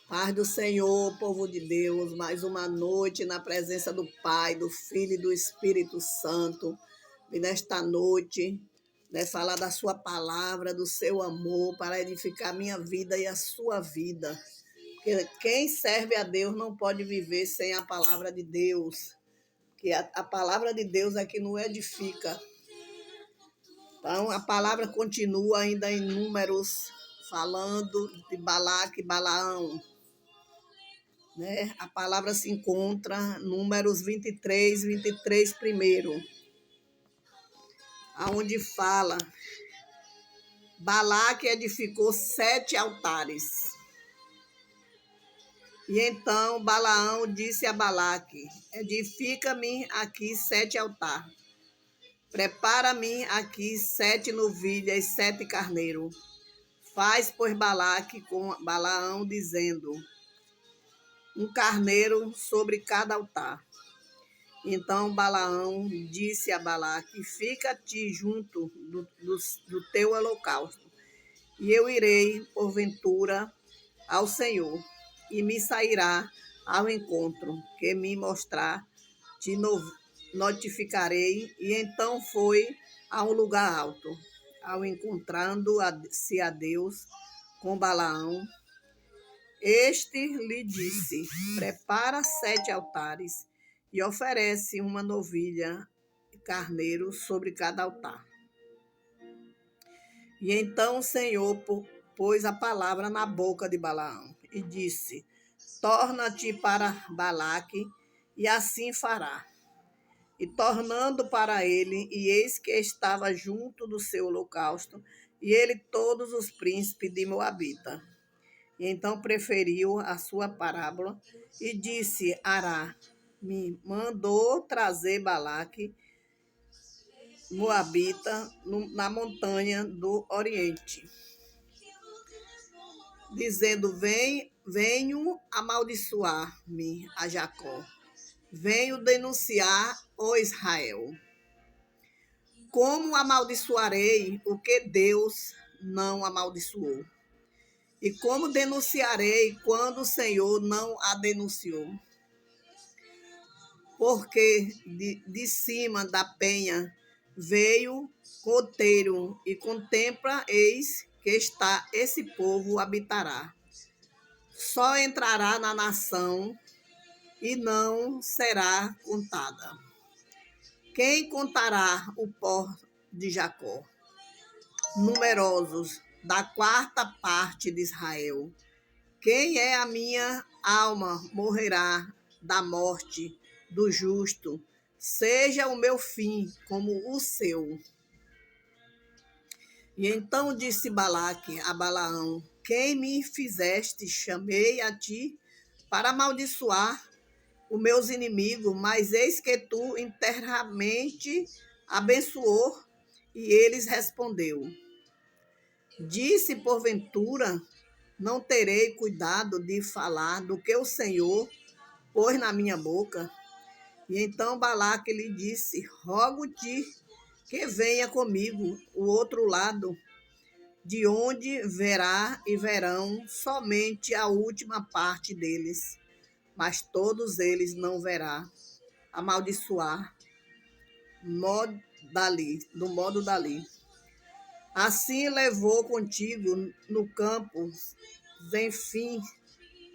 Paz do Senhor, povo de Deus, mais uma noite na presença do Pai, do Filho e do Espírito Santo. E nesta noite, falar da sua palavra, do seu amor, para edificar minha vida e a sua vida. Porque quem serve a Deus não pode viver sem a palavra de Deus. Que a palavra de Deus é que nos edifica. Então, a palavra continua ainda em Números, falando de Balaque e Balaão. A palavra se encontra Números 23 primeiro, aonde fala: Balaque edificou 7 altares. E então Balaão disse a Balaque: edifica-me aqui 7 altares. Prepara-me aqui 7 novilhas e 7 carneiros. Faz, pois, Balaque com Balaão, dizendo: um carneiro sobre cada altar. Então Balaão disse a Balaque: fica-te junto do teu holocausto, e eu irei, porventura, ao Senhor, e me sairá ao encontro, que me mostrar, te notificarei. E então foi a um lugar alto, ao encontrando-se a Deus com Balaão. Este lhe disse: prepara 7 altares e oferece uma novilha e carneiro sobre cada altar. E então o Senhor pôs a palavra na boca de Balaão e disse: torna-te para Balaque, e assim fará. E tornando para ele, e eis que estava junto do seu holocausto, e ele todos os príncipes de Moabita. E então preferiu a sua parábola e disse: Ará, me mandou trazer Balaque, Moabita, na montanha do Oriente, dizendo: venho amaldiçoar-me a Jacó, venho denunciar o Israel. Como amaldiçoarei o que Deus não amaldiçoou? E como denunciarei quando o Senhor não a denunciou? Porque de cima da penha veio goteiro, e contempla, eis que está esse povo habitará. Só entrará na nação e não será contada. Quem contará o pó de Jacó? Numerosos, da 4ª parte de Israel. Quem é a minha alma morrerá da morte do justo, seja o meu fim como o seu. E então disse Balaque a Balaão: quem me fizeste, chamei a ti para amaldiçoar os meus inimigos, mas eis que tu inteiramente abençoou. E eles respondeu: disse porventura, não terei cuidado de falar do que o Senhor pôs na minha boca? E então Balaque lhe disse: rogo-te que venha comigo o outro lado, de onde verá e verão somente a última parte deles, mas todos eles não verá. Amaldiçoar do modo dali. Assim levou contigo no campo Zenfim,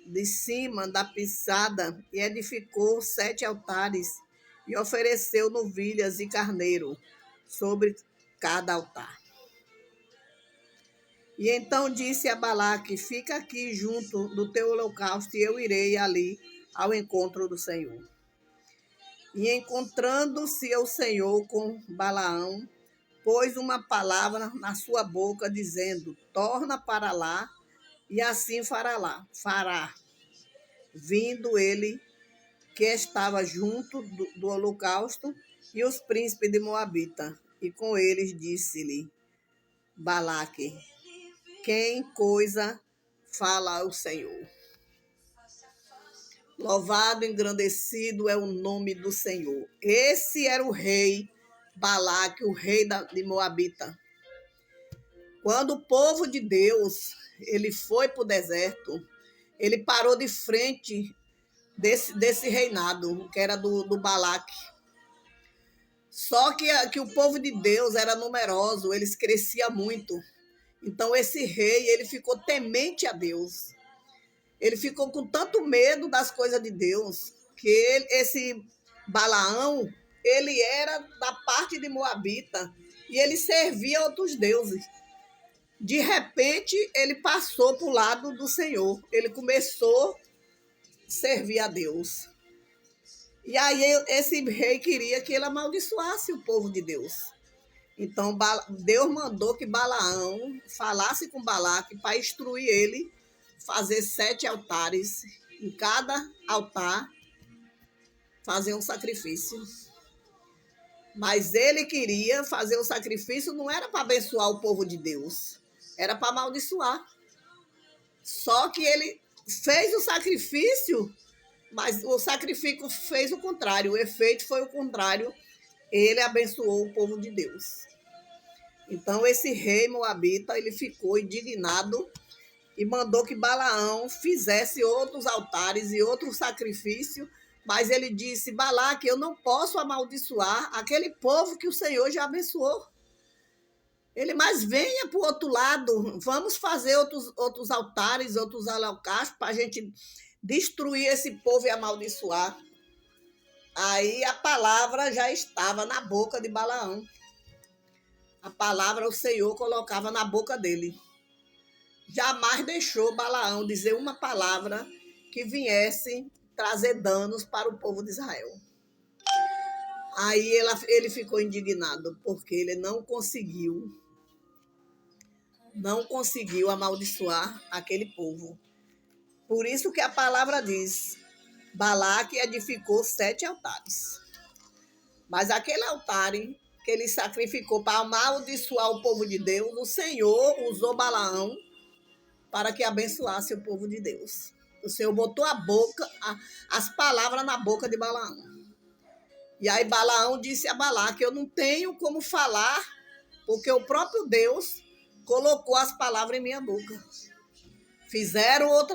de cima da pisada, e edificou 7 altares, e ofereceu novilhas e carneiro sobre cada altar. E então disse a Balaque: fica aqui junto do teu holocausto, e eu irei ali ao encontro do Senhor. E encontrando-se o Senhor com Balaão, pôs uma palavra na sua boca, dizendo: torna para lá, e assim fará. Vindo ele, que estava junto do holocausto, e os príncipes de Moabita, e com eles disse-lhe Balaque: quem coisa fala ao Senhor? Louvado e engrandecido é o nome do Senhor. Esse era o rei Balaque, o rei de Moabita. Quando o povo de Deus ele foi para o deserto, Ele parou de frente desse reinado, que era do Balaque. Só que o povo de Deus era numeroso, eles cresciam muito. Então esse rei, ele ficou temente a Deus. Ele ficou com tanto medo das coisas de Deus, que esse Balaão, ele era da parte de Moabita e ele servia a outros deuses. De repente, ele passou para o lado do Senhor. Ele começou a servir a Deus. E aí esse rei queria que ele amaldiçoasse o povo de Deus. Então Deus mandou que Balaão falasse com Balaque para instruir ele fazer 7 altares. Em cada altar fazer um sacrifício. Mas ele queria fazer o sacrifício, não era para abençoar o povo de Deus, era para amaldiçoar. Só que ele fez o sacrifício, mas o sacrifício fez o contrário, o efeito foi o contrário. Ele abençoou o povo de Deus. Então esse rei moabita, ele ficou indignado e mandou que Balaão fizesse outros altares e outro sacrifício, mas ele disse: Balaque, eu não posso amaldiçoar aquele povo que o Senhor já abençoou. Ele, mas venha para o outro lado, vamos fazer outros altares, outros holocaustos, para a gente destruir esse povo e amaldiçoar. Aí a palavra já estava na boca de Balaão. A palavra o Senhor colocava na boca dele. Jamais deixou Balaão dizer uma palavra que viesse trazer danos para o povo de Israel. Aí ele ficou indignado, porque ele não conseguiu amaldiçoar aquele povo. Por isso que a palavra diz, Balaque edificou 7 altares. Mas aquele altar que ele sacrificou para amaldiçoar o povo de Deus, o Senhor usou Balaão para que abençoasse o povo de Deus. O Senhor botou as palavras na boca de Balaão. E aí Balaão disse a Balaque: eu não tenho como falar, porque o próprio Deus colocou as palavras em minha boca. Fizeram outro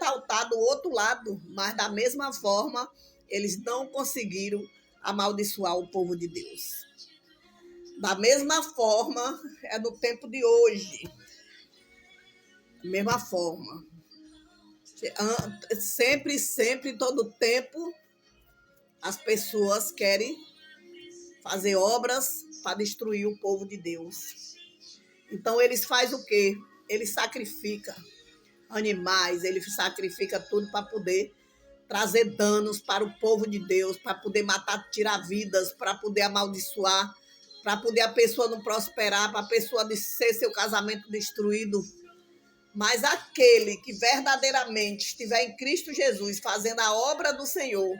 altar do outro lado, mas da mesma forma, eles não conseguiram amaldiçoar o povo de Deus. Da mesma forma, é no tempo de hoje. Da mesma forma. Sempre, todo tempo, as pessoas querem fazer obras para destruir o povo de Deus. Então, eles fazem o quê? Eles sacrificam animais, eles sacrificam tudo para poder trazer danos para o povo de Deus, para poder matar, tirar vidas, para poder amaldiçoar, para poder a pessoa não prosperar, para a pessoa ser seu casamento destruído. Mas aquele que verdadeiramente estiver em Cristo Jesus, fazendo a obra do Senhor,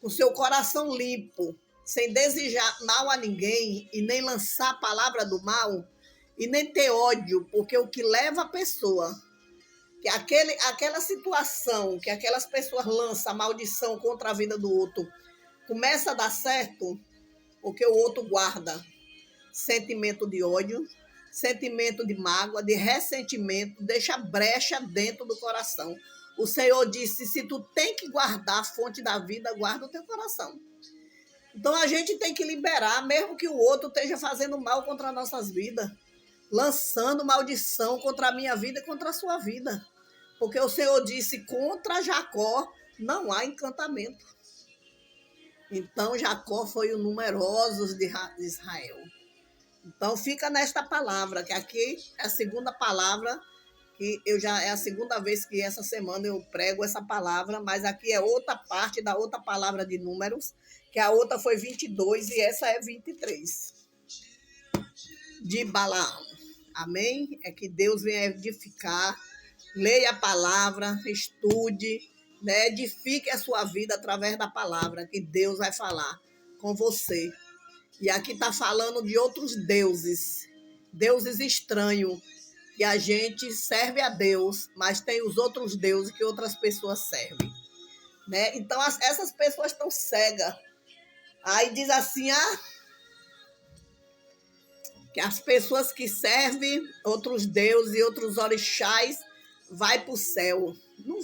com seu coração limpo, sem desejar mal a ninguém e nem lançar a palavra do mal e nem ter ódio, porque o que leva a pessoa, que aquela situação que aquelas pessoas lançam a maldição contra a vida do outro, começa a dar certo, porque o outro guarda sentimento de ódio, sentimento de mágoa, de ressentimento, deixa brecha dentro do coração. O Senhor disse: se tu tem que guardar a fonte da vida, guarda o teu coração. Então a gente tem que liberar, mesmo que o outro esteja fazendo mal contra as nossas vidas, lançando maldição contra a minha vida e contra a sua vida. Porque o Senhor disse: contra Jacó não há encantamento. Então Jacó foi o numerosos de Israel. Então fica nesta palavra, que aqui é a segunda palavra, que é a segunda vez que essa semana eu prego essa palavra, mas aqui é outra parte da outra palavra de Números, que a outra foi 22 e essa é 23, de Balaão. Amém? É que Deus venha edificar, leia a palavra, estude, né? Edifique a sua vida através da palavra, que Deus vai falar com você. E aqui está falando de outros deuses estranhos, que a gente serve a Deus, mas tem os outros deuses que outras pessoas servem. Né? Então, essas pessoas estão cegas. Aí diz assim, que as pessoas que servem outros deuses e outros orixás vai para o céu. Não vai.